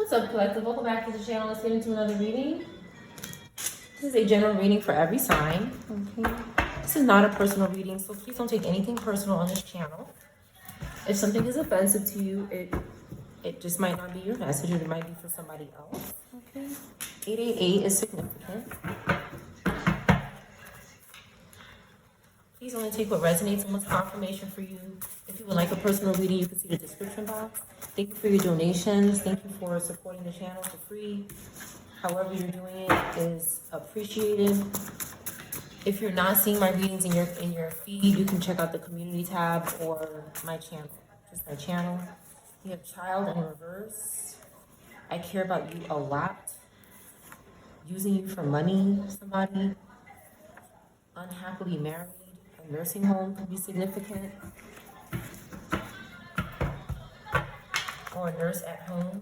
What's up, collective? Welcome back to the channel. Let's get into another reading. This is a general reading for every sign. Okay. This is not a personal reading, so please don't take anything personal on this channel. If something is offensive to you, it just might not be your message, or it might be for somebody else. Okay. 888 is significant. Please only take what resonates and what's confirmation for you. If you would like a personal reading, you can see the description box. Thank you for your donations. Thank you for supporting the channel for free. However you're doing it is appreciated. If you're not seeing my readings in your feed, you can check out the community tab or my channel. Just my channel. You have child in reverse. I care about you a lot. Using you for money, somebody. Unhappily married. A nursing home could be significant. Or a nurse at home.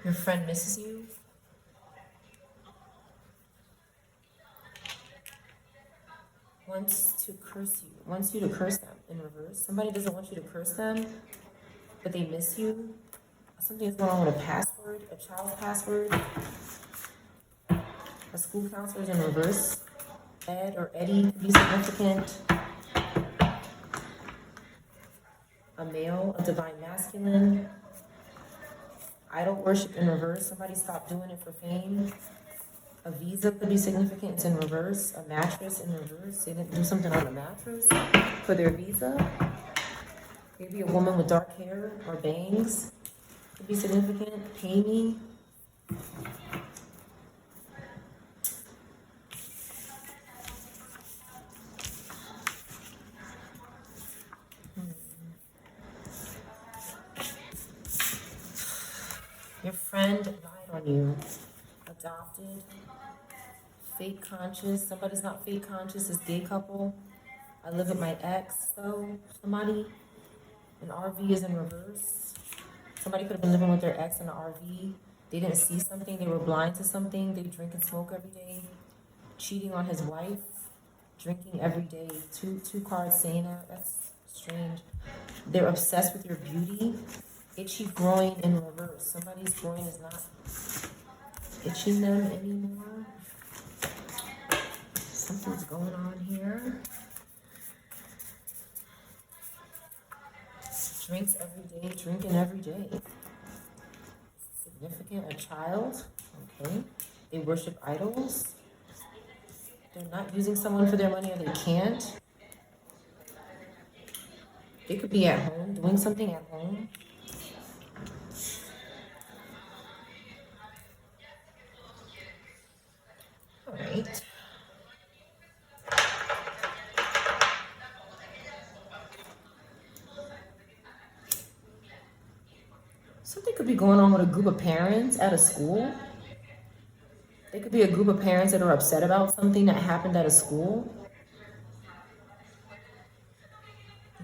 Your friend misses you. Wants to curse you. Wants you to curse them in reverse. Somebody doesn't want you to curse them, but they miss you. Something is going on with a password, a child's password. A school counselor is in reverse. Ed or Eddie could be significant. A male, a divine masculine. Idol worship in reverse. Somebody stopped doing it for fame. A visa could be significant. It's in reverse. A mattress in reverse. They didn't do something on the mattress for their visa. Maybe a woman with dark hair or bangs could be significant. Pay me. Your friend lied on you. Adopted. Fake conscious. Somebody's not fake conscious. It's gay couple. I live with my ex, though. Somebody. An RV is in reverse. Somebody could have been living with their ex in an RV. They didn't see something. They were blind to something. They drink and smoke every day. Cheating on his wife. Drinking every day. Two cards saying that. That's strange. They're obsessed with your beauty. Itchy groin in reverse. Somebody's groin is not itching them anymore. Something's going on here. Drinks every day, drinking every day. Significant, a child. Okay. They worship idols. They're not using someone for their money, or they can't. They could be at home, doing something at home. All right. Something could be going on with a group of parents at a school. There could be a group of parents that are upset about something that happened at a school.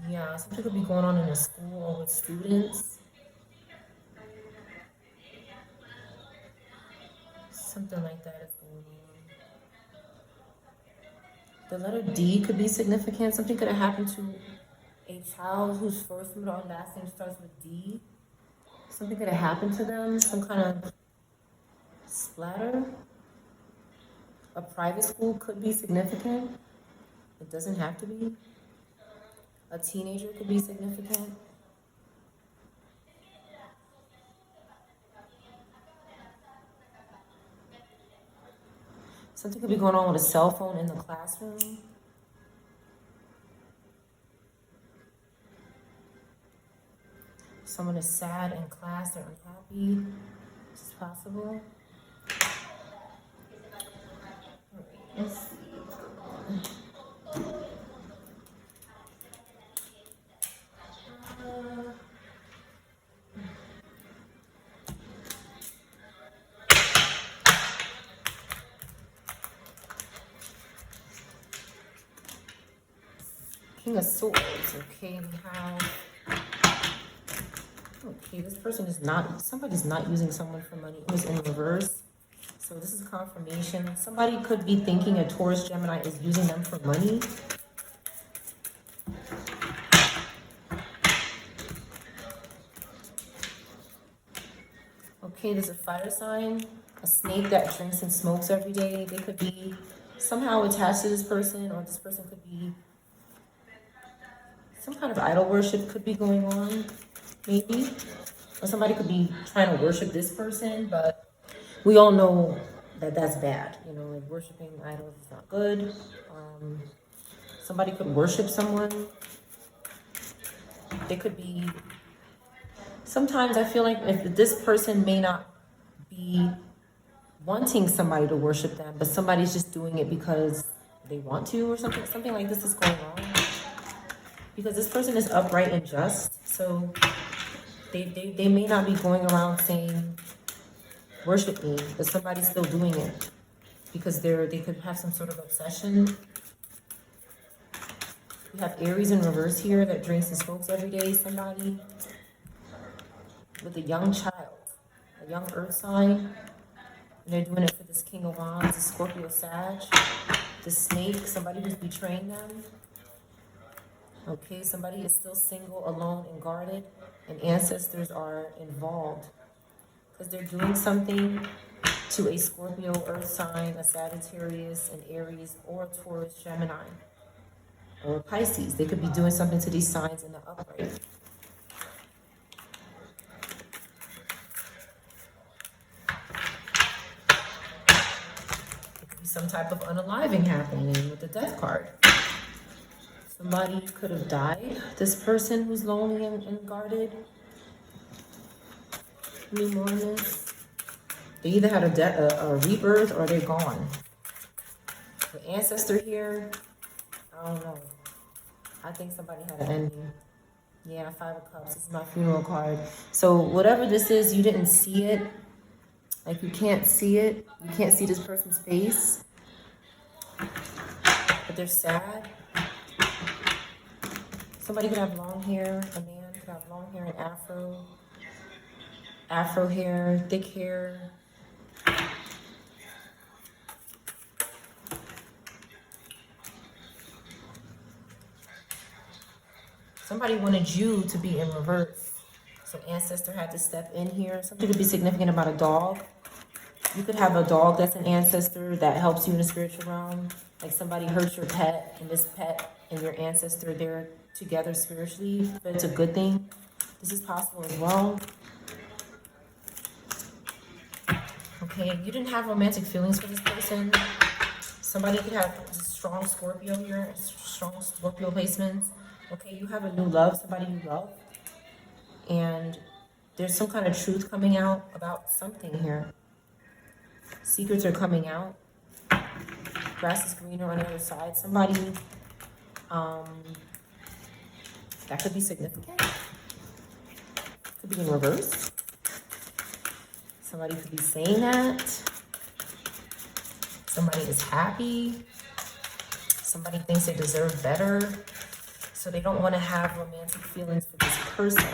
Yeah, something could be going on in a school or with students. Something like that is going on. The letter D could be significant. Something could have happened to a child whose first, middle, and last name starts with D. Something could have happened to them. Some kind of splatter. A private school could be significant. It doesn't have to be. A teenager could be significant. Something could be going on with a cell phone in the classroom. Someone is sad in class, they're unhappy. This is possible. Let's see. King of Swords. Okay, we have. Okay, this person is not. Somebody's not using someone for money. It was in reverse. So this is confirmation. Somebody could be thinking a Taurus Gemini is using them for money. Okay, there's a fire sign, a snake that drinks and smokes every day. They could be somehow attached to this person, or this person could be, some kind of idol worship could be going on, maybe. Or somebody could be trying to worship this person, but we all know that that's bad. You know, like worshiping idols is not good. Somebody could worship someone. They could be, sometimes I feel like if this person may not be wanting somebody to worship them, but somebody's just doing it because they want to, or something like this is going on. Because this person is upright and just, so they may not be going around saying, worship me, but somebody's still doing it because they could have some sort of obsession. We have Aries in reverse here that drinks and smokes every day. Somebody with a young child, a young earth sign, and they're doing it for this King of Wands, the Scorpio Sag, the snake, somebody who's betraying them. Okay, somebody is still single, alone, and guarded, and ancestors are involved because they're doing something to a Scorpio earth sign, a Sagittarius, an Aries, or a Taurus, Gemini, or Pisces. They could be doing something to these signs in the upright. There could be some type of unaliving happening with the death card. Somebody could have died. This person who's lonely and guarded. Pneumonias. They either had a rebirth or they're gone. The ancestor here, I don't know. I think somebody had an ending. Yeah, 5 of Cups. This is my funeral card. So whatever this is, you didn't see it. Like, you can't see it. You can't see this person's face. But they're sad. Somebody could have long hair. A man could have long hair and afro hair, thick hair. Somebody wanted you to be in reverse. So ancestor had to step in here. Something could be significant about a dog. You could have a dog that's an ancestor that helps you in the spiritual realm. Like somebody hurts your pet, and this pet and your ancestor, they're together spiritually, but it's a good thing. This is possible as well. Okay, you didn't have romantic feelings for this person. Somebody could have strong Scorpio here, strong Scorpio placements. Okay, you have a new love, somebody you love. And there's some kind of truth coming out about something here. Secrets are coming out. Grass is greener on the other side. Somebody, that could be significant. Could be in reverse. Somebody could be saying that. Somebody is happy. Somebody thinks they deserve better. So they don't want to have romantic feelings for this person.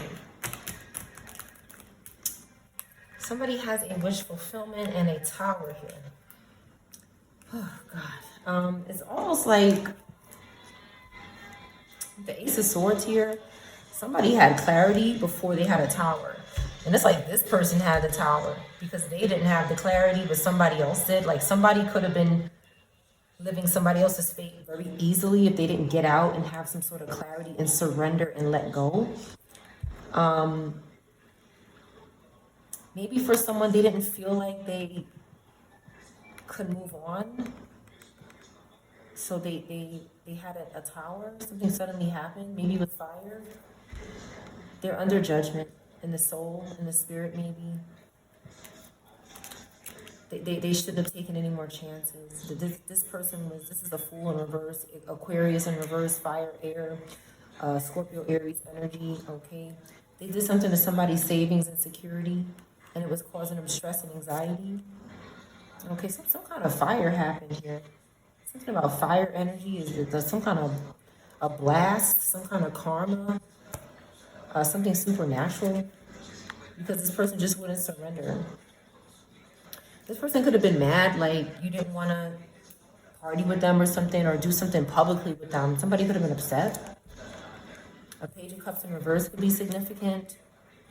Somebody has a wish fulfillment and a tower here. Oh, God. It's almost like the Ace of Swords here. Somebody had clarity before they had a tower. And it's like this person had the tower because they didn't have the clarity, but somebody else did. Like somebody could have been living somebody else's fate very easily if they didn't get out and have some sort of clarity and surrender and let go. Maybe for someone, they didn't feel like they could move on. So they had a tower. Something suddenly happened, maybe with fire. They're under judgment in the soul, in the spirit, maybe. They shouldn't have taken any more chances. This person was, this is a Fool in reverse, Aquarius in reverse, fire, air, Scorpio, Aries energy, okay? They did something to somebody's savings and security, and it was causing them stress and anxiety. Okay, some kind of fire happened here. Something about fire energy, is some kind of a blast, some kind of karma, something supernatural, because this person just wouldn't surrender. This person could have been mad, like you didn't want to party with them or something, or do something publicly with them. Somebody could have been upset. A Page of Cups in reverse could be significant.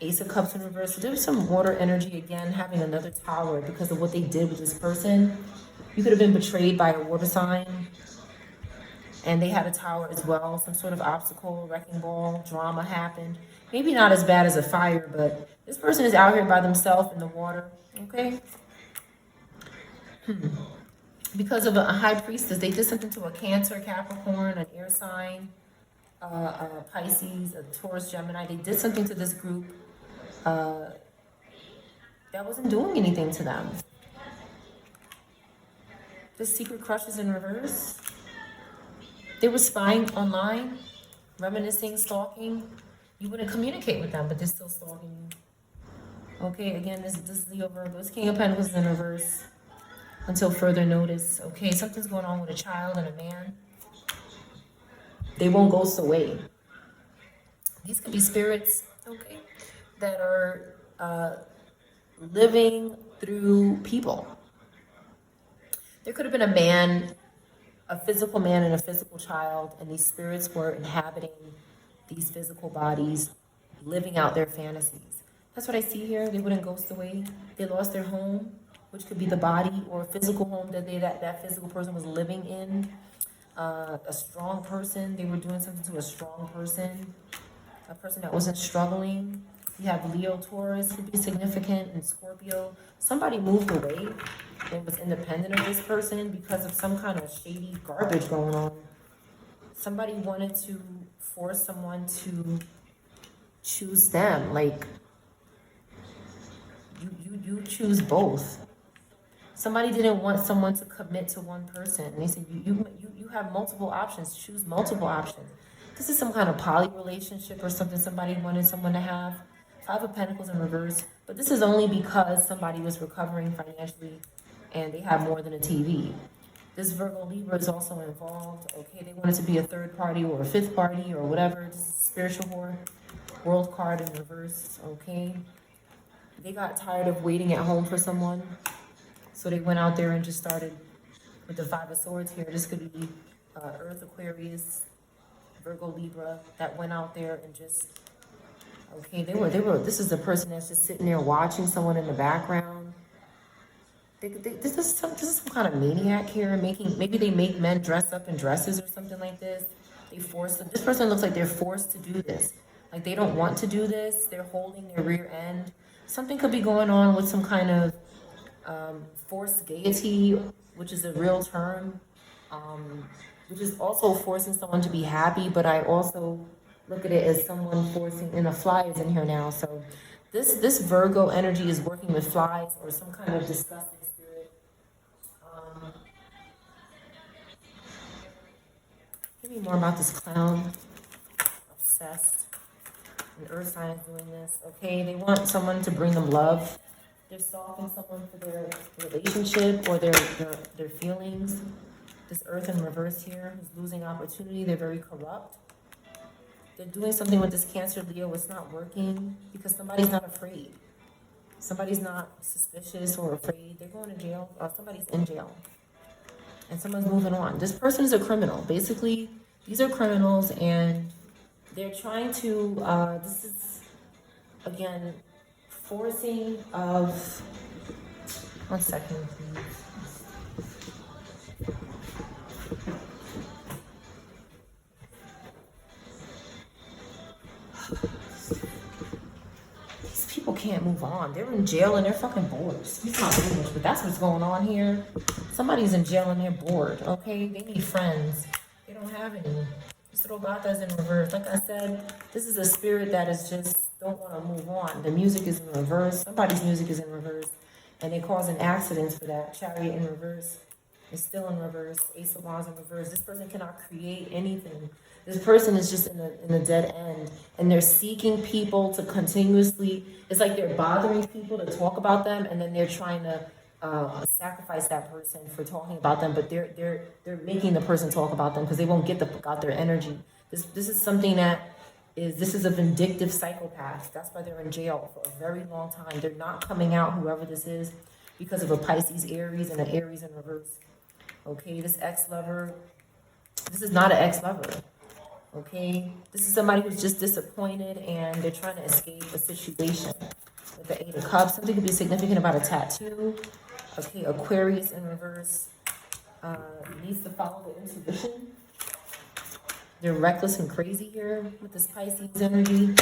Ace of Cups in reverse. So there's some water energy again, having another tower because of what they did with this person. You could have been betrayed by a water sign, and they had a tower as well. Some sort of obstacle, wrecking ball, drama happened. Maybe not as bad as a fire, but this person is out here by themselves in the water, okay? Because of a high priestess, they did something to a Cancer, Capricorn, an air sign, Pisces, a Taurus, Gemini. They did something to this group that wasn't doing anything to them. The secret crushes in reverse. They were spying online, reminiscing, stalking. You wouldn't communicate with them, but they're still stalking you. Okay, again, this is Leo Virgo. This King of Pentacles in reverse until further notice. Okay, something's going on with a child and a man. They won't ghost away. These could be spirits, okay, that are living through people. There could have been a man, a physical man and a physical child, and these spirits were inhabiting these physical bodies, living out their fantasies. That's what I see here. They wouldn't ghost away. They lost their home, which could be the body or a physical home that that physical person was living in. A strong person. They were doing something to a strong person. A person that wasn't struggling. You have Leo, Taurus, could be significant, and Scorpio. Somebody moved away and was independent of this person because of some kind of shady garbage going on. Somebody wanted to force someone to choose them. Like, you choose both. Somebody didn't want someone to commit to one person. And they said, you have multiple options. Choose multiple options. This is some kind of poly relationship or something somebody wanted someone to have. Five of Pentacles in reverse. But this is only because somebody was recovering financially and they have more than a TV. This Virgo Libra is also involved. Okay, they wanted to be a third party or a fifth party or whatever. This is spiritual whore. World card in reverse. Okay. They got tired of waiting at home for someone. So they went out there and just started with the Five of Swords here. This could be Earth, Aquarius, Virgo, Libra, that went out there and just, okay, this is the person that's just sitting there watching someone in the background. This is some kind of maniac here, maybe they make men dress up in dresses or something like this. This person looks like they're forced to do this. Like they don't want to do this. They're holding their rear end. Something could be going on with some kind of forced gaiety, which is a real term, which is also forcing someone to be happy, but I also look at it as someone forcing, and a fly is in here now, so this Virgo energy is working with flies or some kind of disgusting spirit. Give me more about this clown. Obsessed. An earth sign is doing this. Okay, they want someone to bring them love. They're stalking someone for their relationship or their feelings. This earth in reverse here is losing opportunity. They're very corrupt. They're doing something with this Cancer, Leo. It's not working because somebody's not afraid. Somebody's not suspicious or afraid. They're going to jail or somebody's in jail. And someone's moving on. This person is a criminal. Basically, these are criminals and they're trying to, this is, again, forcing of, one second, please. These people can't move on. They're in jail and they're fucking bored. Excuse my English, but that's what's going on here. Somebody's in jail and they're bored, okay? They need friends. They don't have any. This Robata's in reverse. Like I said, this is a spirit that is just don't want to move on. The music is in reverse. Somebody's music is in reverse. And they're causing accidents for that. Chariot in reverse is still in reverse. Ace of Wands in reverse. This person cannot create anything. This person is just in a dead end. And they're seeking people to continuously, it's like they're bothering people to talk about them, and then they're trying to sacrifice that person for talking about them, but they're making the person talk about them because they won't get out their energy. This is something that this is a vindictive psychopath. That's why they're in jail for a very long time. They're not coming out, whoever this is, because of a Pisces Aries and an Aries in reverse. Okay, this ex-lover, this is not an ex-lover. Okay, this is somebody who's just disappointed and they're trying to escape a situation. With the Eight of Cups, something could be significant about a tattoo. Okay, Aquarius in reverse needs to follow the intuition. They're reckless and crazy here with this Pisces energy.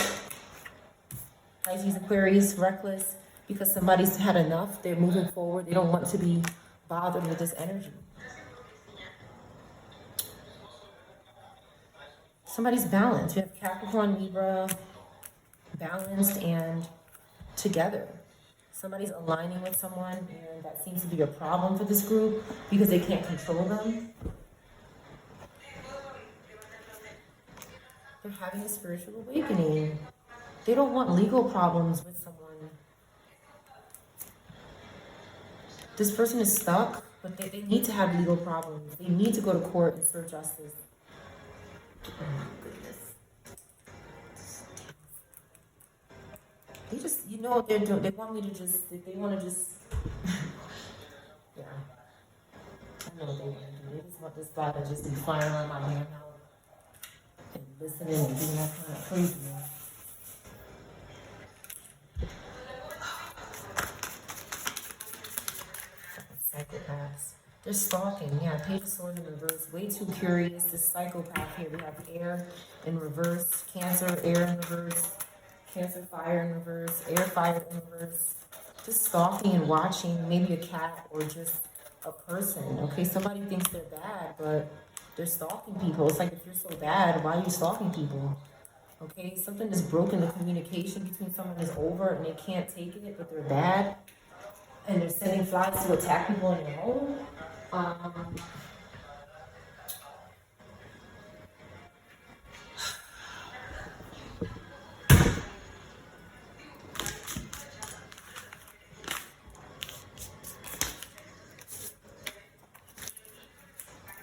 Pisces, Aquarius, reckless because somebody's had enough. They're moving forward. They don't want to be bothered with this energy. Somebody's balanced. We have Capricorn, Libra, balanced and together. Somebody's aligning with someone, and that seems to be a problem for this group because they can't control them. They're having a spiritual awakening. They don't want legal problems with someone. This person is stuck, but they need to have legal problems. They need to go to court and serve justice. Oh my goodness. They just, you know what they're doing. They want me to just, they want to just, yeah. I know what they want to do. They just want this guy to just be flying around my hand out and listening and doing that kind of crazy. Psychopaths. They're stalking. Yeah, Page of Swords in reverse. Way too curious. This psychopath here. We have air in reverse. Cancer, air in reverse. Cancer, fire in reverse. Air, fire in reverse. Just stalking and watching maybe a cat or just a person. Okay, somebody thinks they're bad, but they're stalking people. It's like, if you're so bad, why are you stalking people? Okay, something is broken. The communication between someone is over and they can't take it, but they're bad. And they're sending flies to attack people in their home.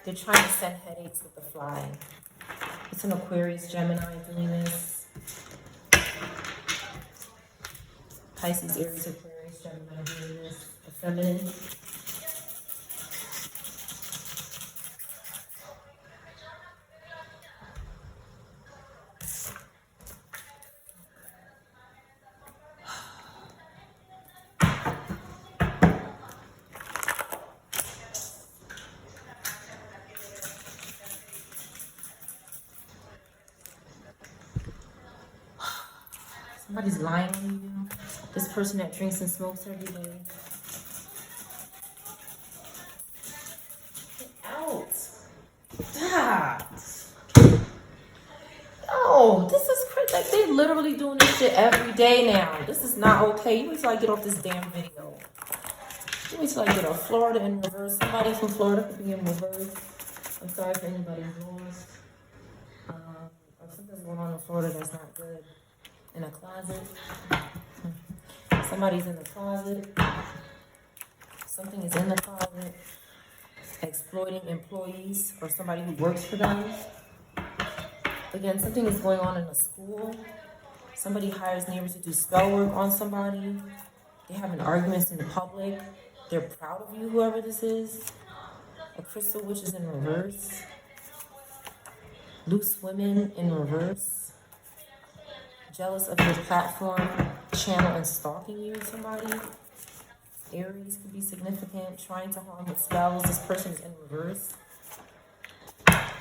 They're trying to send headaches with the fly. It's an Aquarius, Gemini doing this. Pisces, Aries, Aquarius, Gemini doing this. The feminine. Somebody's lying on you. This person that drinks and smokes every day. Get out. Stop. No, this is crazy. Like, they're literally doing this shit every day now. This is not okay. You wait till I get off this damn video. You wait till I get off. Florida in reverse. Somebody from Florida could be in reverse. I'm sorry if anybody's lost. Or something's going on in Florida that's not good. In a closet. Somebody's in the closet. Something is in the closet. Exploiting employees or somebody who works for them. Again, something is going on in a school. Somebody hires neighbors to do spell work on somebody. They're having arguments in the public. They're proud of you, whoever this is. A crystal witch is in reverse. Loose women in reverse. Jealous of your platform, channel, and stalking you, somebody. Aries could be significant, trying to harm with spells. This person is in reverse.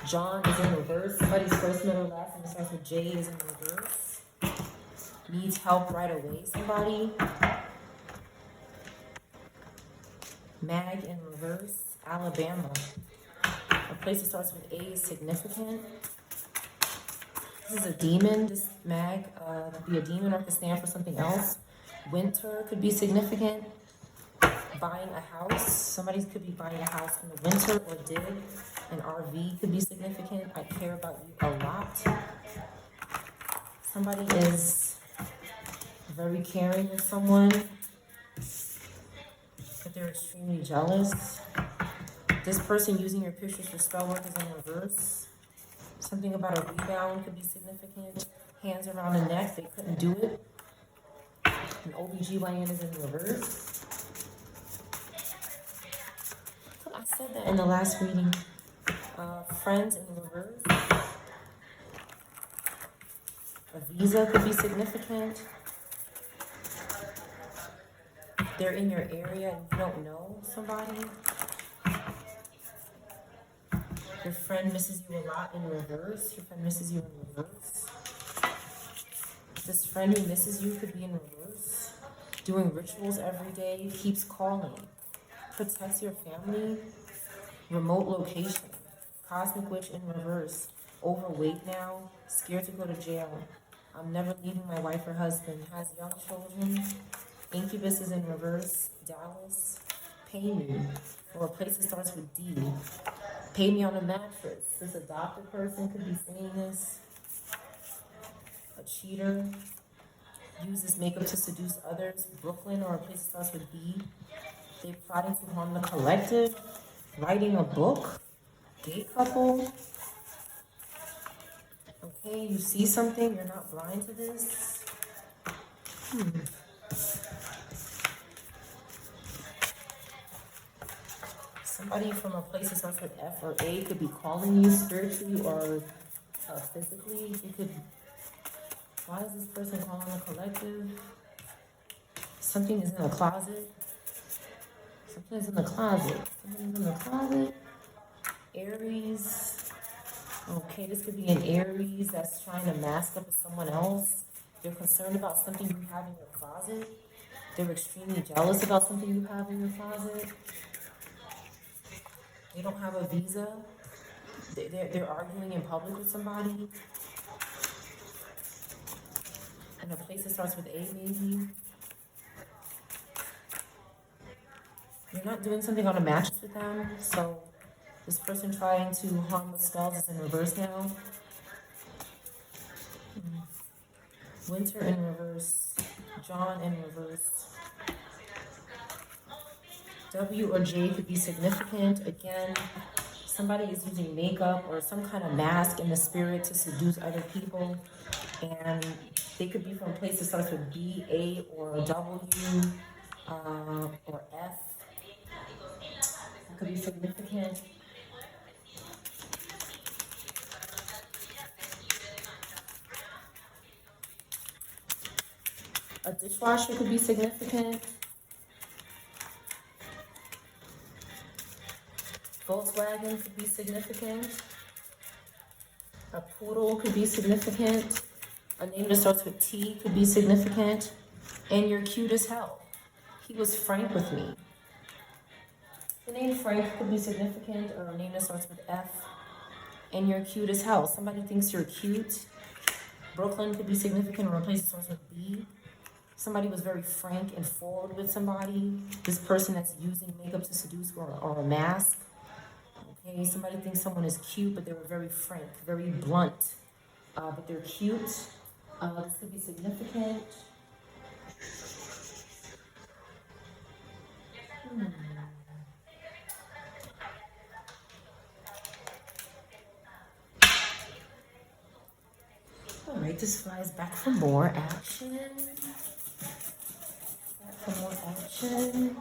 John is in reverse. Somebody's first, middle, last name starts with J is in reverse. Needs help right away, somebody. Mag in reverse. Alabama. A place that starts with A is significant. This is a demon. This mag could be a demon or could stand for something else. Winter could be significant. Buying a house. Somebody could be buying a house in the winter or did. An RV could be significant. I care about you a lot. Somebody is very caring with someone, but they're extremely jealous. This person using your pictures for spell work is in reverse. Something about a rebound could be significant. Hands around the neck, they couldn't do it. An OBGYN is in reverse. I said that in the last reading. Friends in reverse. A visa could be significant. They're in your area and you don't know somebody. Your friend misses you a lot in reverse. Your friend misses you in reverse. This friend who misses you could be in reverse. Doing rituals every day, keeps calling. Protects your family. Remote location. Cosmic witch in reverse. Overweight now. Scared to go to jail. I'm never leaving my wife or husband. Has young children. Incubus is in reverse. Dallas. Pay me. Or a place that starts with D. Pay me on a mattress. This adopted person could be saying this. A cheater. Uses makeup to seduce others. Brooklyn, or a place that starts with B. They're plotting to harm the collective. Writing a book. Gay couple. Okay, you see something, you're not blind to this. Somebody from a place that starts with F or A could be calling you spiritually or physically. You could. Why is this person calling a collective? Something is in the closet. Something is in the closet. Something is in the closet. Aries. Okay, this could be an Aries that's trying to mask up as someone else. They're concerned about something you have in your closet. They're extremely jealous about something you have in your closet. They don't have a visa. They're arguing in public with somebody. In a place that starts with A, maybe. You're not doing something on a mattress with them, so this person trying to harm with spells is in reverse now. Winter in reverse. John in reverse. W or J could be significant. Again, somebody is using makeup or some kind of mask in the spirit to seduce other people. And they could be from a place that starts with B, A, or W, or F. It could be significant. A dishwasher could be significant. Volkswagen could be significant. A poodle could be significant. A name that starts with T could be significant. And you're cute as hell. He was frank with me. The name Frank could be significant, or a name that starts with F. And you're cute as hell. Somebody thinks you're cute. Brooklyn could be significant, or a place that starts with B. Somebody was very frank and forward with somebody. This person that's using makeup to seduce or a mask. Okay, somebody thinks someone is cute, but they were very frank, very blunt. But they're cute. This could be significant. All right, this flies back for more action. Back for more action.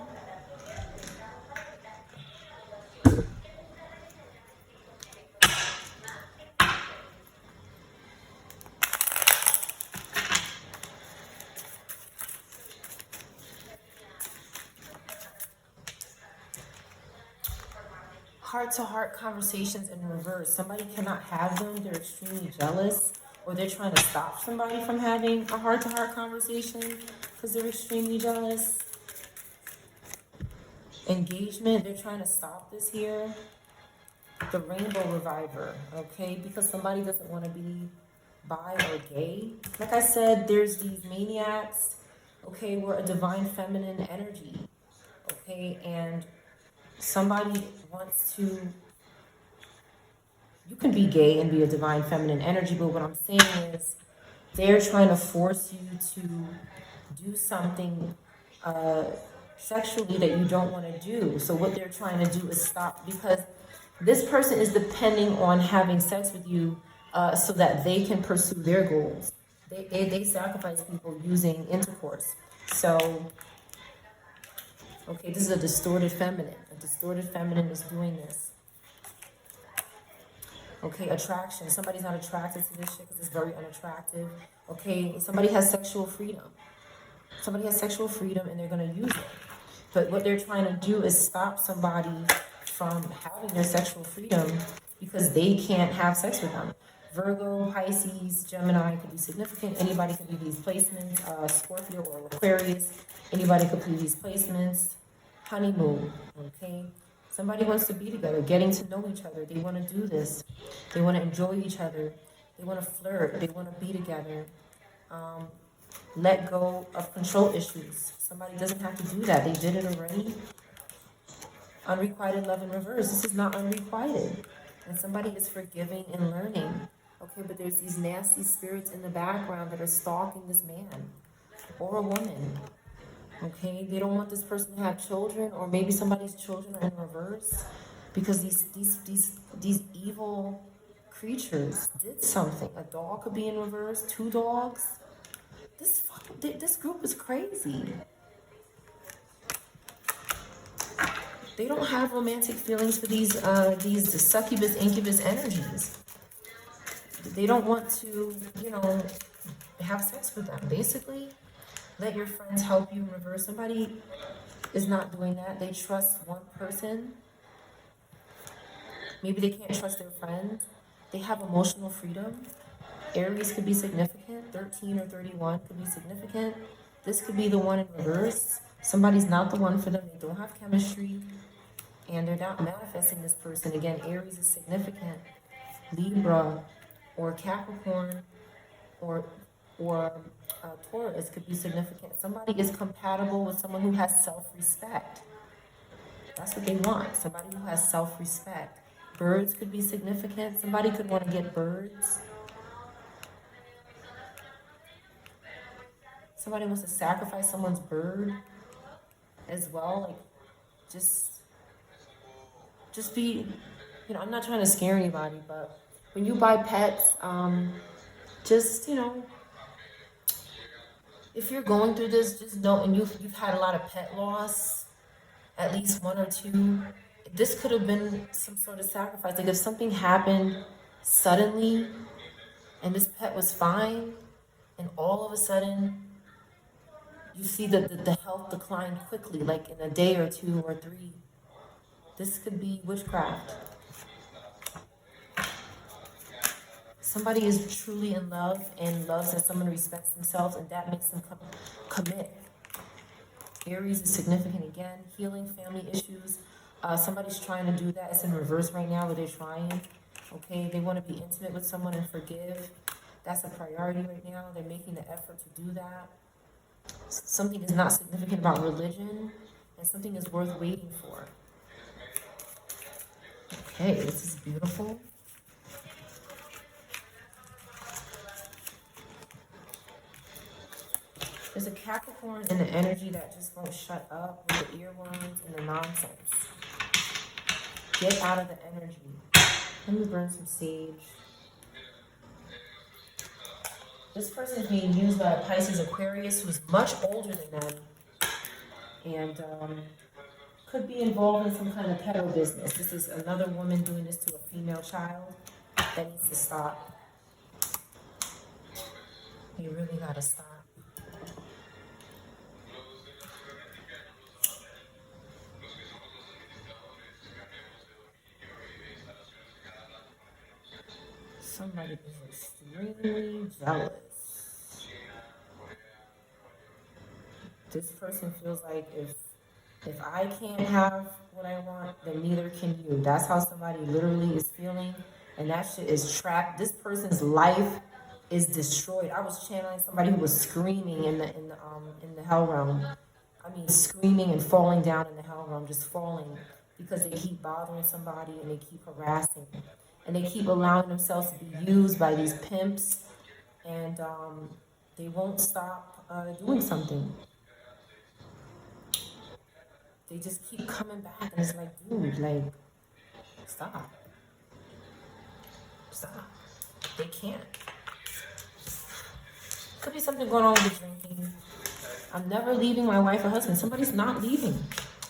Heart-to-heart conversations in reverse. Somebody cannot have them. They're extremely jealous, or they're trying to stop somebody from having a heart-to-heart conversation because they're extremely jealous. Engagement, they're trying to stop this here. The rainbow reviver, okay? Because somebody doesn't want to be bi or gay. Like I said, there's these maniacs, okay? We're a divine feminine energy, okay? And somebody wants to, you can be gay and be a divine feminine energy, but what I'm saying is they're trying to force you to do something sexually that you don't want to do. So what they're trying to do is stop, because this person is depending on having sex with you so that they can pursue their goals. They sacrifice people using intercourse. So, okay, this is a distorted feminine. A distorted feminine is doing this. Okay, attraction. Somebody's not attracted to this shit because it's very unattractive. Okay, somebody has sexual freedom. Somebody has sexual freedom and they're going to use it. But what they're trying to do is stop somebody from having their sexual freedom because they can't have sex with them. Virgo, Pisces, Gemini could be significant. Anybody could be these placements. Scorpio or Aquarius. Anybody could be these placements. Honeymoon, okay? Somebody wants to be together, getting to know each other. They want to do this. They want to enjoy each other. They want to flirt. They want to be together. Let go of control issues. Somebody doesn't have to do that. They did it already. Unrequited love in reverse. This is not unrequited. And somebody is forgiving and learning. Okay, but there's these nasty spirits in the background that are stalking this man or a woman. Okay, they don't want this person to have children, or maybe somebody's children are in reverse because these evil creatures did something. A dog could be in reverse, 2 dogs. This group is crazy. They don't have romantic feelings for these succubus, incubus energies. They don't want to, have sex with them. Basically, let your friends help you in reverse. Somebody is not doing that. They trust one person. Maybe they can't trust their friends. They have emotional freedom. Aries could be significant. 13 or 31 could be significant. This could be the one in reverse. Somebody's not the one for them. They don't have chemistry. And they're not manifesting this person. Again, Aries is significant. Libra or Capricorn or Taurus could be significant. Somebody is compatible with someone who has self-respect. That's what they want. Somebody who has self-respect. Birds could be significant. Somebody could want to get birds. Somebody wants to sacrifice someone's bird as well. Like, just be, I'm not trying to scare anybody, but when you buy pets, if you're going through this, just know, and you've had a lot of pet loss, at least 1 or 2, this could have been some sort of sacrifice. Like if something happened suddenly and this pet was fine, and all of a sudden you see the health decline quickly, like in a day or 2 or 3. This could be witchcraft. Somebody is truly in love and loves that someone respects themselves, and that makes them commit. Aries is significant again. Healing family issues. Somebody's trying to do that. It's in reverse right now, where they're trying. Okay, they want to be intimate with someone and forgive. That's a priority right now. They're making the effort to do that. Something is not significant about religion, and something is worth waiting for. Okay, this is beautiful. There's a Capricorn in the energy that just won't shut up with the earworms and the nonsense. Get out of the energy. Let me burn some sage. This person is being used by a Pisces Aquarius who's much older than them and could be involved in some kind of pedo business. This is another woman doing this to a female child. That needs to stop. You really gotta stop. Somebody is extremely jealous. This person feels like if I can't have what I want, then neither can you. That's how somebody literally is feeling, and that shit is trapped. This person's life is destroyed. I was channeling somebody who was screaming in the hell realm. I mean, screaming and falling down in the hell realm, just falling because they keep bothering somebody and they keep harassing. And they keep allowing themselves to be used by these pimps, and they won't stop doing something. They just keep coming back, and it's like, dude, like, stop. Stop. They can't. Could be something going on with the drinking. I'm never leaving my wife or husband. Somebody's not leaving.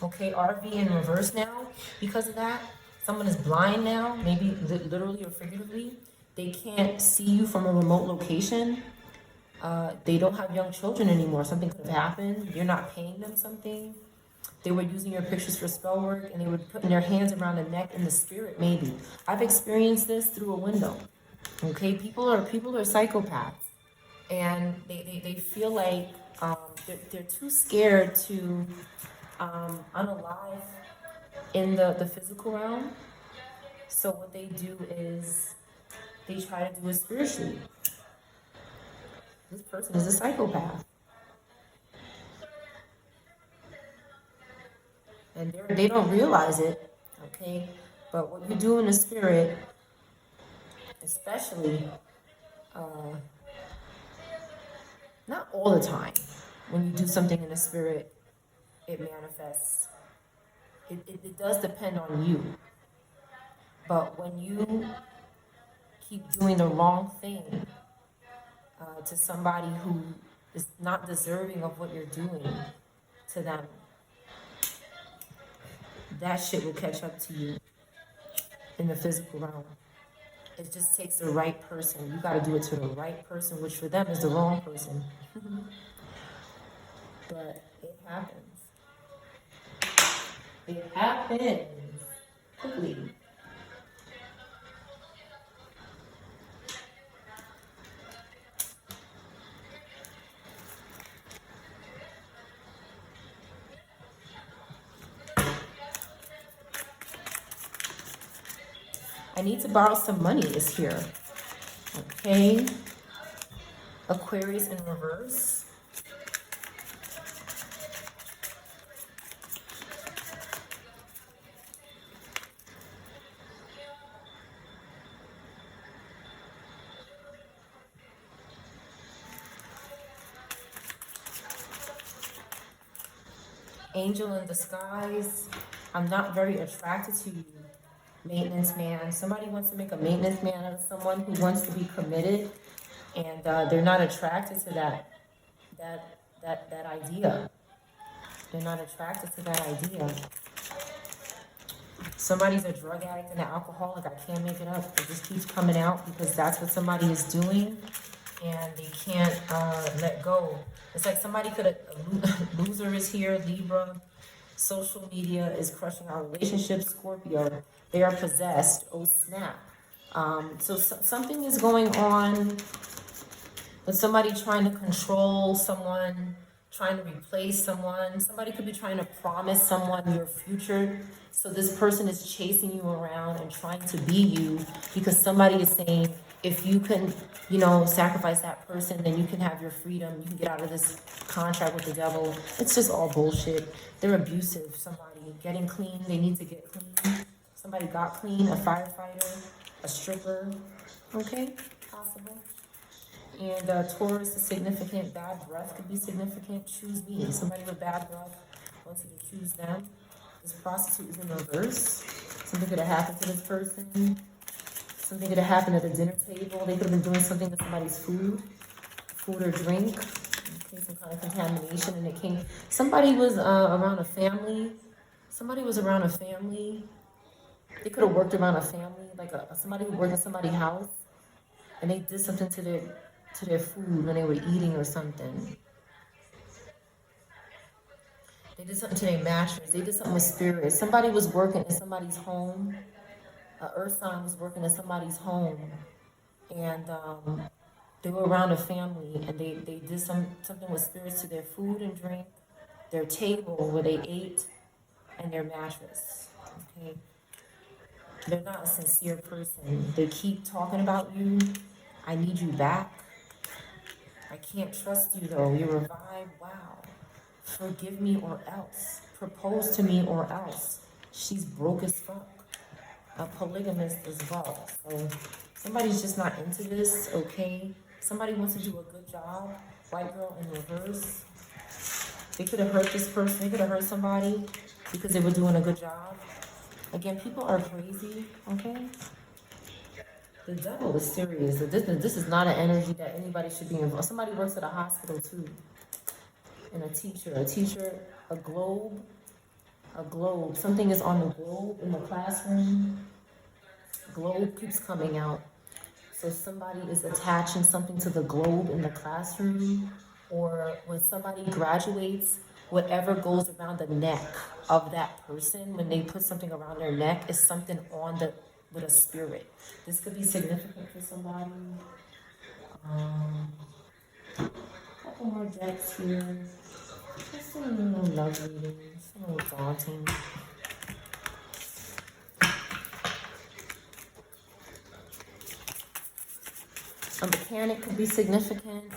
Okay, RV in reverse now because of that. someone is blind now, maybe literally or figuratively. They can't see you from a remote location. They don't have young children anymore. Something could have happened. You're not paying them something. They were using your pictures for spell work, and they were putting their hands around the neck in the spirit, maybe. I've experienced this through a window. Okay, people are psychopaths, and they feel like they're too scared to unalive in the physical realm. So what they do is they try to do it spiritually. This person is a psychopath, and they don't realize it. Okay, but what you do in the spirit, especially not all the time, when you do something in the spirit, it manifests. It does depend on you. But when you keep doing the wrong thing to somebody who is not deserving of what you're doing to them, that shit will catch up to you in the physical realm. It just takes the right person. You got to do it to the right person, which for them is the wrong person. But it happens. It happens quickly. I need to borrow some money is here. Okay. Aquarius in reverse. Angel in disguise. I'm not very attracted to you. Maintenance man. Somebody wants to make a maintenance man out of someone who wants to be committed, and they're not attracted to that idea. They're not attracted to that idea. Somebody's a drug addict and an alcoholic. I can't make it up. It just keeps coming out because that's what somebody is doing, and they can't let go. It's like somebody could have. Loser is here. Libra. Social media is crushing our relationships. Scorpio. They are possessed. Oh snap. So something is going on with somebody trying to control someone, trying to replace someone. Somebody could be trying to promise someone your future. So this person is chasing you around and trying to be you because somebody is saying, if you can, sacrifice that person, then you can have your freedom. You can get out of this contract with the devil. It's just all bullshit. They're abusive. Somebody getting clean. They need to get clean. Somebody got clean. A firefighter, a stripper. Okay, possible. And Taurus is significant. Bad breath could be significant. Choose me. Somebody with bad breath wants you to choose them. This prostitute is in reverse. Something could have happened to this person. Something could have happened at the dinner table. They could have been doing something to somebody's food or drink. Okay, some kind of contamination, and it came. Somebody was around a family. Somebody was around a family. They could have worked around a family, like somebody who worked in somebody's house, and they did something to their food when they were eating or something. They did something to their mattress. They did something with spirits. Somebody was working in somebody's home. An earth sign was working in somebody's home, and they were around a family, and they did something with spirits to their food and drink, their table where they ate, and their mattress. Okay, they're not a sincere person. They keep talking about you. I need you back. I can't trust you though. You're a vibe. Wow. Forgive me or else. Propose to me or else. She's broke as fuck. A polygamist as well. So somebody's just not into this, okay? Somebody wants to do a good job. White girl in reverse. They could have hurt this person. They could have hurt somebody because they were doing a good job. Again, people are crazy, okay? The devil is serious. This is not an energy that anybody should be involved. Somebody works at a hospital too. And a teacher, a globe. A globe. Something is on the globe in the classroom. Globe keeps coming out. So somebody is attaching something to the globe in the classroom, or when somebody graduates, whatever goes around the neck of that person, when they put something around their neck, is something on the with a spirit. This could be significant for somebody. Couple more decks here. Just some little love readings, a little daunting. A mechanic could be significant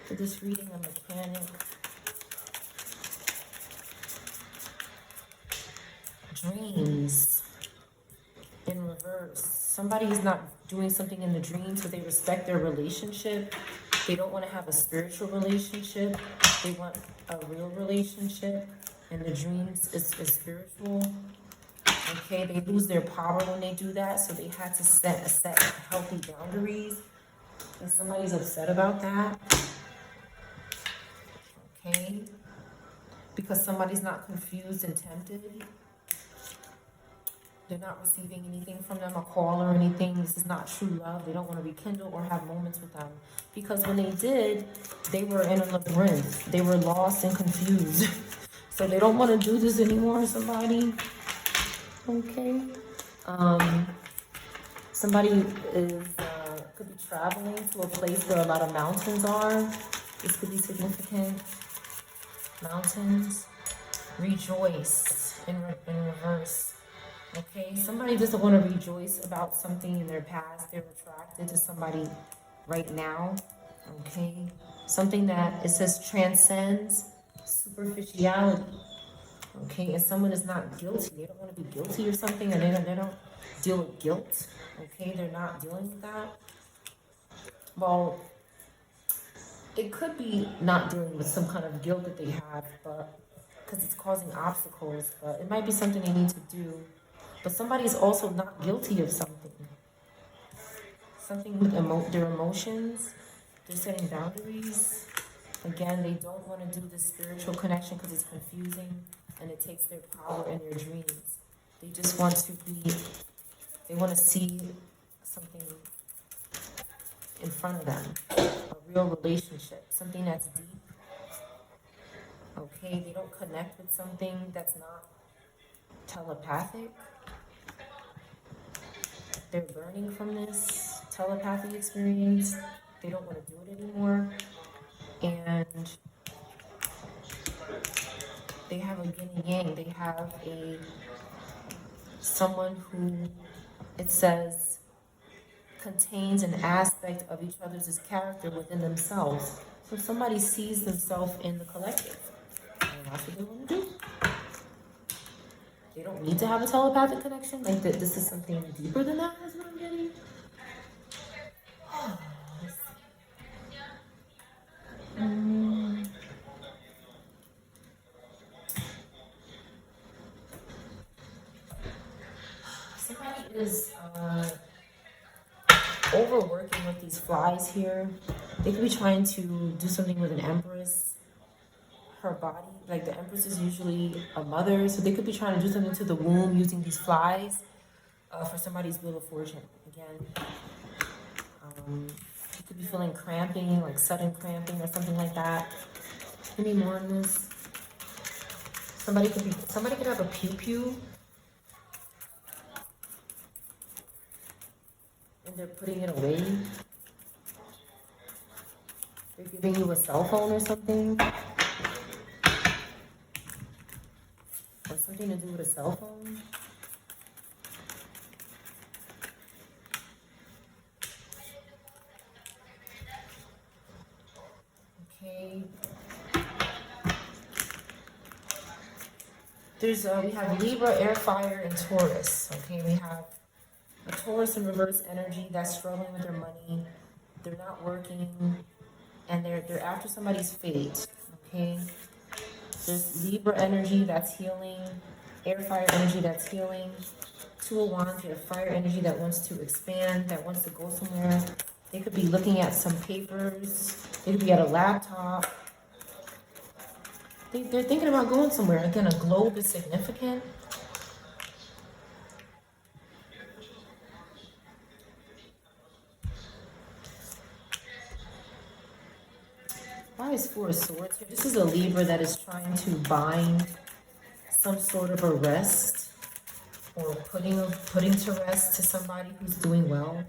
for this reading. A mechanic. Dreams in reverse. Somebody is not doing something in the dream, so they respect their relationship. They don't want to have a spiritual relationship. They want a real relationship, and the dreams is spiritual. Okay, they lose their power when they do that, so they had to set healthy boundaries. And somebody's upset about that. Okay, because somebody's not confused and tempted. They're not receiving anything from them, a call or anything. This is not true love. They don't want to rekindle or have moments with them. Because when they did, they were in a labyrinth. They were lost and confused. So they don't want to do this anymore, somebody. Okay. Somebody is could be traveling to a place where a lot of mountains are. This could be significant. Mountains. Rejoice in reverse. Okay, somebody doesn't want to rejoice about something in their past. They're attracted to somebody right now. Okay, something that it says transcends superficiality. Okay, and someone is not guilty. They don't want to be guilty or something, and they don't deal with guilt. Okay, they're not dealing with that. Well, it could be not dealing with some kind of guilt that they have, but because it's causing obstacles. But it might be something they need to do. But somebody is also not guilty of something. Something with their emotions. They're setting boundaries. Again, they don't want to do this spiritual connection because it's confusing and it takes their power in their dreams. They just want to they want to see something in front of them. A real relationship. Something that's deep. Okay, they don't connect with something that's not telepathic. They're burning from this telepathic experience. They don't want to do it anymore. And they have a yin and yang. They have someone who, it says, contains an aspect of each other's character within themselves. So somebody sees themselves in the collective. And that's what they want to do. They don't need to have a telepathic connection. Like that, this is something deeper than that, is what I'm getting. Somebody is overworking with these flies here. They could be trying to do something with an empress. Her body, like the empress is usually a mother, so they could be trying to do something to the womb using these flies for somebody's wheel of fortune. Again, you could be feeling cramping, like sudden cramping or something like that. Give me more on this. Somebody could have a pew and they're putting it away. They're giving you a cell phone or something. Or something to do with a cell phone. Okay. We have Libra, Air, Fire, and Taurus. Okay, we have a Taurus in reverse energy that's struggling with their money. They're not working, and they're after somebody's fate. Okay. There's Libra energy that's healing, Air, Fire energy that's healing, Two of Wands, you have fire energy that wants to expand, that wants to go somewhere. They could be looking at some papers. They could be at a laptop. They're thinking about going somewhere. Again, a globe is significant. Why is Four of Swords here? This is a Libra that is trying to bind some sort of arrest or putting to rest to somebody who's doing well.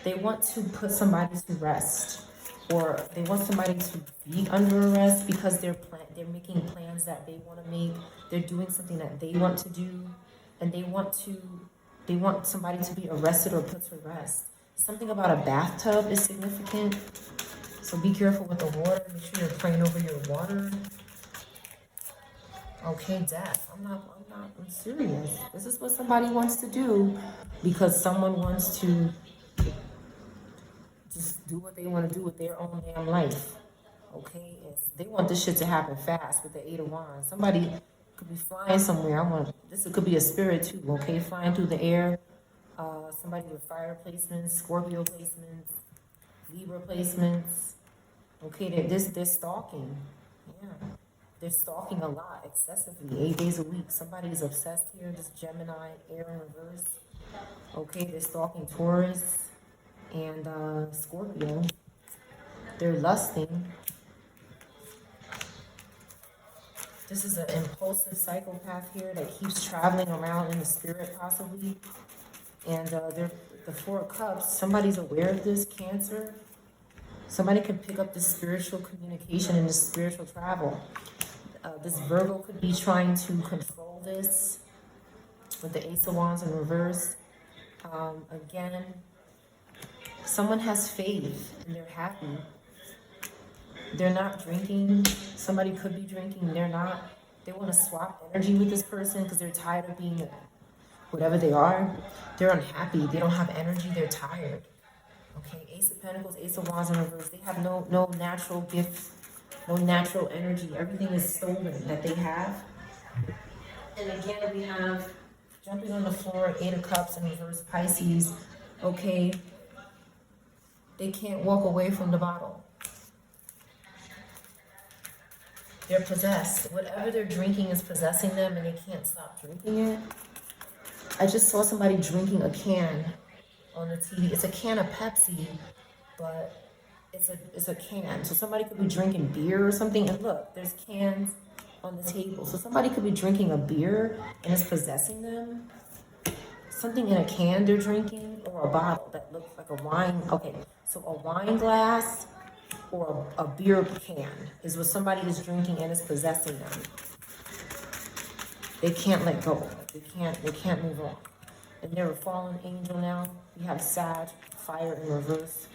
They want to put somebody to rest, or they want somebody to be under arrest because they're making plans that they want to make. They're doing something that they want to do, and they want somebody to be arrested or put to rest. Something about a bathtub is significant. So be careful with the water. Make sure you're praying over your water. Okay, death. I'm serious. This is what somebody wants to do because someone wants to just do what they want to do with their own damn life. Okay? They want this shit to happen fast with the Eight of Wands. Somebody could be flying somewhere. This could be a spirit too, okay? Flying through the air. Somebody with fire placements, Scorpio placements, Libra placements. Okay, they're stalking. Yeah. They're stalking a lot, excessively, 8 days a week. Somebody is obsessed here, this Gemini, air in reverse. Okay, they're stalking Taurus and Scorpio. They're lusting. This is an impulsive psychopath here that keeps traveling around in the spirit, possibly. And they're the Four of Cups. Somebody's aware of this, Cancer. Somebody can pick up this spiritual communication and this spiritual travel. This Virgo could be trying to control this with the Ace of Wands in reverse. Again, someone has faith and they're happy. They're not drinking. Somebody could be drinking. They're not. They want to swap energy with this person because they're tired of being whatever they are. They're unhappy. They don't have energy. They're tired. Okay, Ace of Pentacles, Ace of Wands in reverse. They have no natural gifts, no natural energy. Everything is stolen that they have. And again, we have jumping on the floor, Eight of Cups in reverse, Pisces. Okay, they can't walk away from the bottle. They're possessed. Whatever they're drinking is possessing them and they can't stop drinking it. I just saw somebody drinking a can on the TV. It's a can of Pepsi, but it's a can. So somebody could be drinking beer or something. And look, there's cans on the table. So somebody could be drinking a beer and it's possessing them. Something in a can they're drinking, or a bottle that looks like a wine. Okay, so a wine glass or a beer can is what somebody is drinking and is possessing them. They can't let go. They can't move on. And they're a fallen angel now. We have Sag, fire in reverse,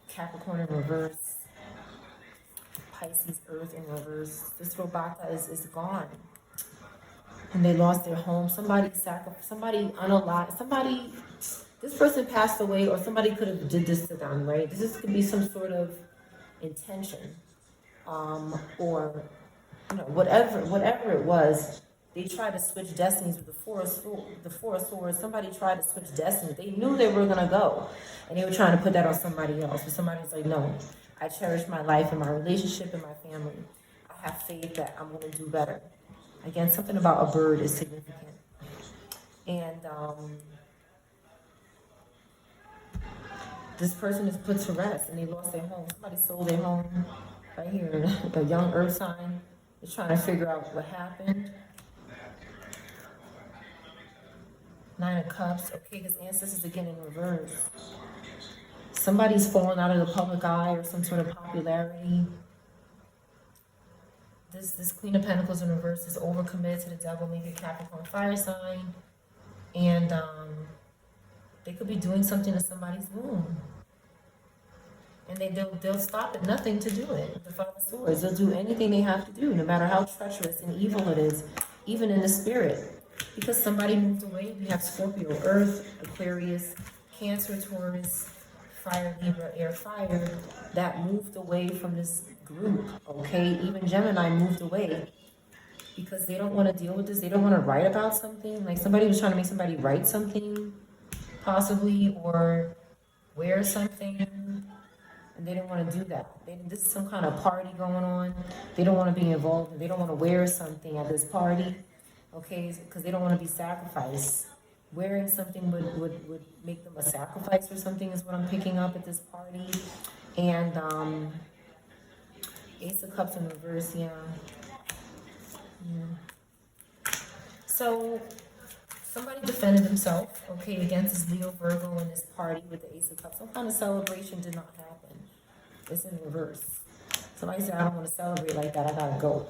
Capricorn in reverse, Pisces, earth in reverse. This Robata is gone. And they lost their home. Somebody unalive, this person passed away, or somebody could have did this to them, right? This could be some sort of intention. Or whatever it was. They tried to switch destinies with the Four of Swords. Somebody tried to switch destinies. They knew they were going to go. And they were trying to put that on somebody else. But somebody was like, no, I cherish my life and my relationship and my family. I have faith that I'm going to do better. Again, something about a bird is significant. And this person is put to rest and they lost their home. Somebody sold their home right here. The young earth sign is trying to figure out what happened. Nine of Cups. Okay, his ancestors again in reverse. Somebody's fallen out of the public eye or some sort of popularity. This Queen of Pentacles in reverse is overcommitted to the devil, maybe a Capricorn fire sign. And they could be doing something to somebody's womb. And they'll stop at nothing to do it. The Five of Swords, they'll do anything they have to do, no matter how treacherous and evil it is, even in the spirit. Because somebody moved away. We have Scorpio, Earth, Aquarius, Cancer, Taurus, Fire, Libra, Air, Fire, that moved away from this group, okay? Even Gemini moved away because they don't want to deal with this. They don't want to write about something. Like somebody was trying to make somebody write something, possibly, or wear something. and they didn't want to do that. This is some kind of party going on. They don't want to be involved. They don't want to wear something at this party, okay, because they don't want to be sacrificed. Wearing something would make them a sacrifice or something is what I'm picking up at this party. And Ace of Cups in reverse, yeah. So somebody defended himself, okay, against this Leo Virgo in this party with the Ace of Cups. Some kind of celebration did not happen. It's in reverse. Somebody said, I don't want to celebrate like that, I gotta go.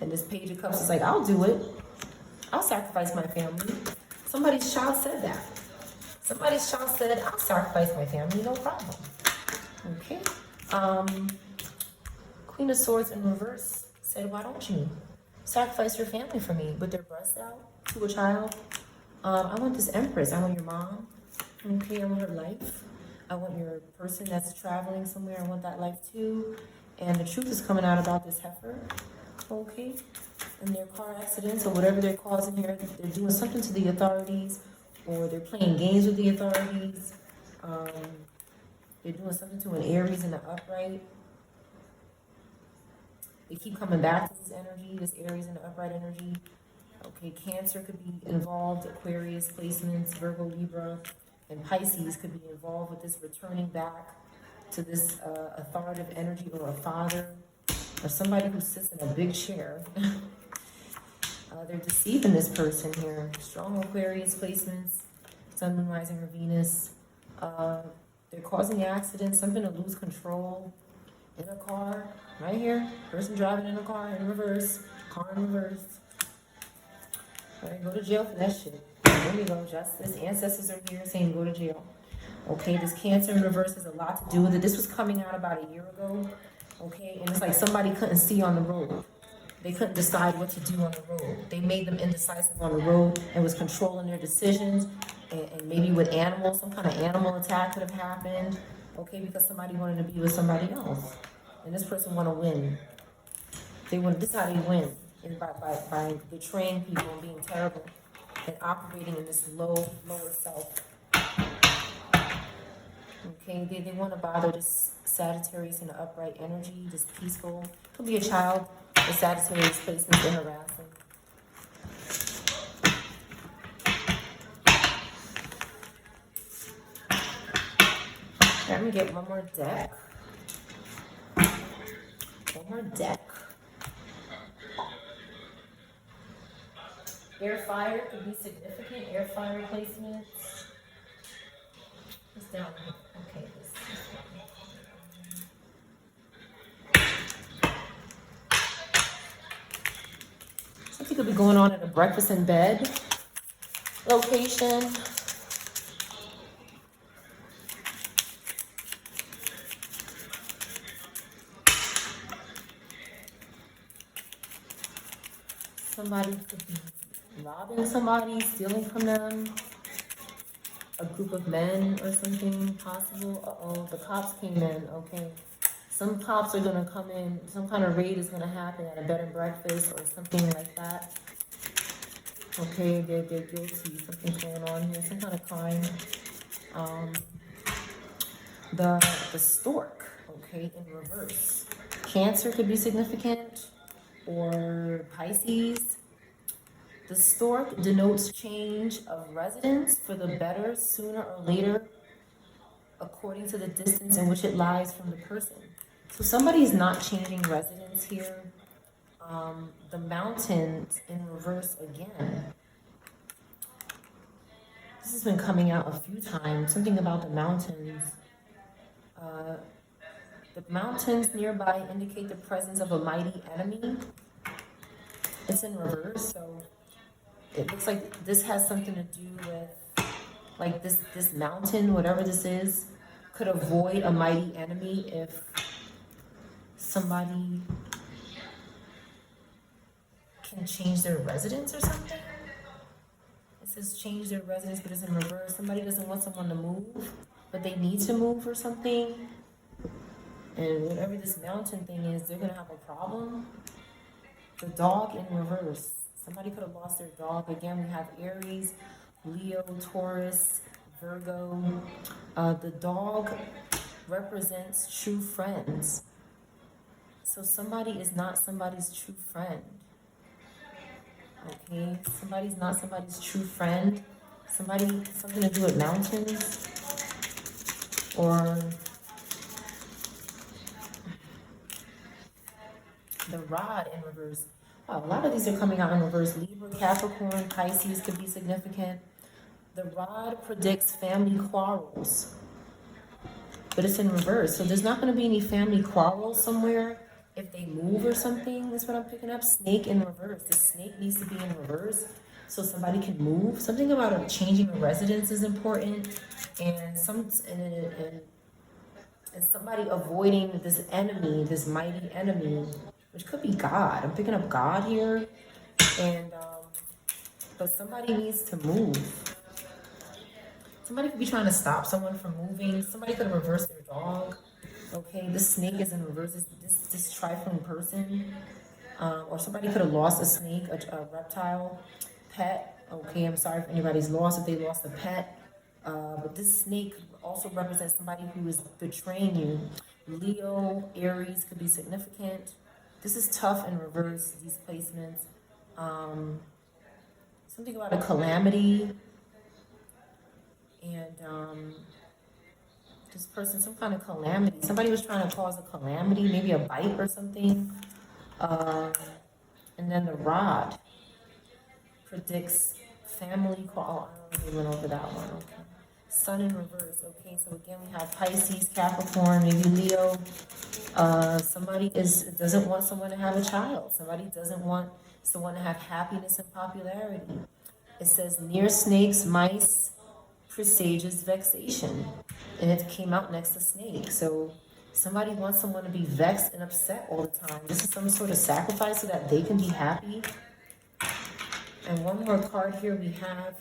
And this Page of Cups is like, I'll do it. I'll sacrifice my family. Somebody's child said that. Somebody's child said, I'll sacrifice my family, no problem. Okay. Queen of Swords in reverse said, why don't you sacrifice your family for me? With their breasts out to a child. I want this Empress. I want your mom. Okay, I want her life. I want your person that's traveling somewhere. I want that life too. And the truth is coming out about this heifer. Okay. And their car accidents or whatever they're causing here, they're doing something to the authorities, or they're playing games with the authorities. They're doing something to an Aries in the upright. They keep coming back to this energy, this Aries in the upright energy. Okay, Cancer could be involved, Aquarius placements, Virgo, Libra, and Pisces could be involved with this returning back to this authoritative energy, or a father, or somebody who sits in a big chair. They're deceiving this person here. Strong Aquarius placements, Sun, Moon, Rising, or Venus. They're causing accidents, something to lose control in a car, right here. Person driving in a car in reverse, car in reverse. All right, go to jail for that shit. There you go, justice. Ancestors are here saying go to jail. Okay, this Cancer in reverse has a lot to do with it. This was coming out about a year ago. Okay, and it's like somebody couldn't see on the road. They couldn't decide what to do on the road. They made them indecisive on the road and was controlling their decisions. And maybe with animals, some kind of animal attack could have happened. Okay, because somebody wanted to be with somebody else. And this person want to win. This is how they win. Is by betraying people and being terrible. And operating in this lower self. Okay, they want to bother this Sagittarius in the upright energy, this peaceful. Could be a child. The Sagittarius placements in harassing. Okay, I'm gonna get one more deck. One more deck. Air fire could be significant. Air fire placements. It's down here. Okay, this. Something could be going on at a breakfast in bed location. Somebody could be robbing somebody, stealing from them. A group of men or something possible. Uh-oh, the cops came in. Okay. Some cops are going to come in. Some kind of raid is going to happen at a bed and breakfast or something like that. Okay, they're guilty. Something's going on here. Some kind of crime. The stork, okay, in reverse. Cancer could be significant, or Pisces. The stork denotes change of residence for the better sooner or later, according to the distance in which it lies from the person. So somebody's not changing residence here. The mountains in reverse again. This has been coming out a few times. Something about the mountains. The mountains nearby indicate the presence of a mighty enemy. It's in reverse, so it looks like this has something to do with, like this mountain, whatever this is, could avoid a mighty enemy if somebody can change their residence or something. It says change their residence, but it's in reverse. Somebody doesn't want someone to move, but they need to move or something. And whatever this mountain thing is, they're going to have a problem. The dog in reverse. Somebody could have lost their dog. Again, we have Aries, Leo, Taurus, Virgo. The dog represents true friends. So somebody is not somebody's true friend. Okay, somebody's not somebody's true friend. Something to do with mountains, or the rod in reverse. Wow, a lot of these are coming out in reverse. Libra, Capricorn, Pisces could be significant. The rod predicts family quarrels, but it's in reverse. So there's not going to be any family quarrels somewhere if they move or something. That's what I'm picking up. Snake in reverse. The snake needs to be in reverse so somebody can move. Something about changing a residence is important, and somebody avoiding this enemy, this mighty enemy, which could be God. I'm picking up God here, and but somebody needs to move. Somebody could be trying to stop someone from moving. Somebody could reverse their dog. Okay, this snake is in reverse. This trifling person, or somebody could have lost a snake, a reptile pet. Okay, I'm sorry if anybody's lost if they lost a pet. But this snake also represents somebody who is betraying you. Leo, Aries could be significant. This is tough in reverse, these placements. Something about a calamity. And this person, some kind of calamity. Somebody was trying to cause a calamity, maybe a bite or something. And then the rod predicts family call. I don't know if we went over that one. Okay. Sun in reverse. Okay, so again we have Pisces, Capricorn, maybe Leo. Somebody doesn't want someone to have a child. Somebody doesn't want someone to have happiness and popularity. It says near snakes, mice presages vexation, and it came out next to snake. So somebody wants someone to be vexed and upset all the time. This is some sort of sacrifice so that they can be happy. And one more card here, we have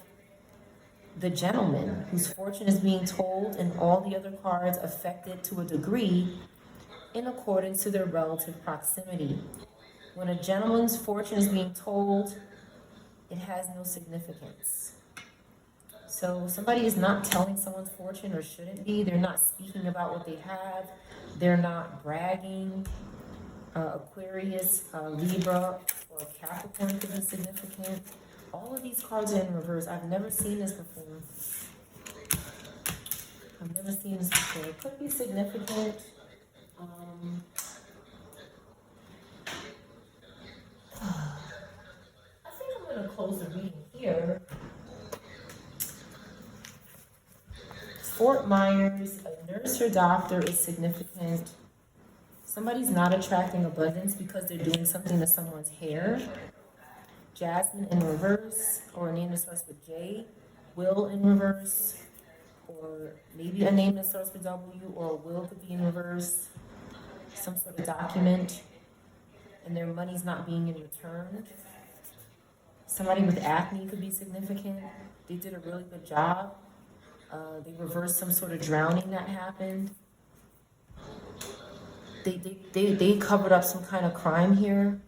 the gentleman whose fortune is being told, and all the other cards affected to a degree in accordance to their relative proximity. When a gentleman's fortune is being told, it has no significance. So somebody is not telling someone's fortune, or shouldn't be. They're not speaking about what they have. They're not bragging. Aquarius, Libra, or Capricorn could be significant. All of these cards are in reverse. I've never seen this before. It could be significant. I think I'm going to close the reading here. Fort Myers, a nurse or doctor is significant. Somebody's not attracting abundance because they're doing something to someone's hair. Jasmine in reverse, or a name that starts with J. Will in reverse, or maybe a name that starts with W, or a will could be in reverse. Some sort of document, and their money's not being returned. Somebody with acne could be significant. They did a really good job. They reversed some sort of drowning that happened. They covered up some kind of crime here.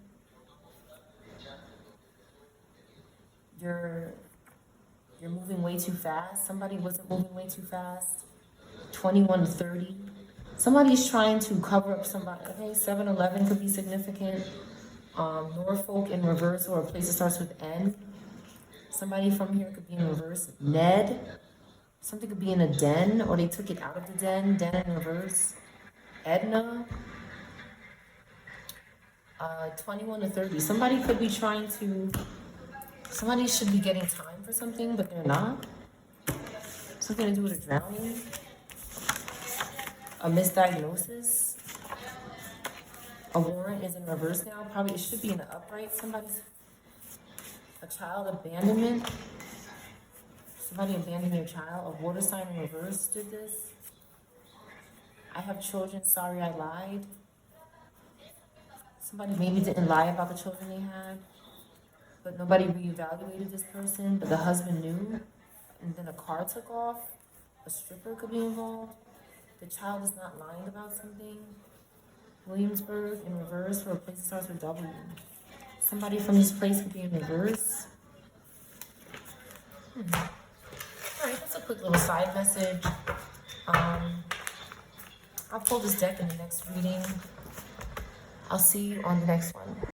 You're moving way too fast. Somebody wasn't moving way too fast. 21 to 30. Somebody's trying to cover up somebody. Okay, 7-Eleven could be significant. Norfolk in reverse, or a place that starts with N. Somebody from here could be in reverse. Ned. Something could be in a den, or they took it out of the den. Den in reverse. Edna. 21 to 30. Somebody could be trying to. Somebody should be getting time for something, but they're not. Something to do with a drowning. A misdiagnosis. A warrant is in reverse now. Probably it should be in the upright. A child abandonment. Somebody abandoned their child. A water sign in reverse did this. I have children, sorry I lied. Somebody maybe didn't lie about the children they had, but nobody reevaluated this person, but the husband knew, and then a car took off. A stripper could be involved. The child is not lying about something. Williamsburg in reverse, or a place that starts with W. Somebody from this place could be in reverse. All right, that's a quick little side message. I'll pull this deck in the next reading. I'll see you on the next one.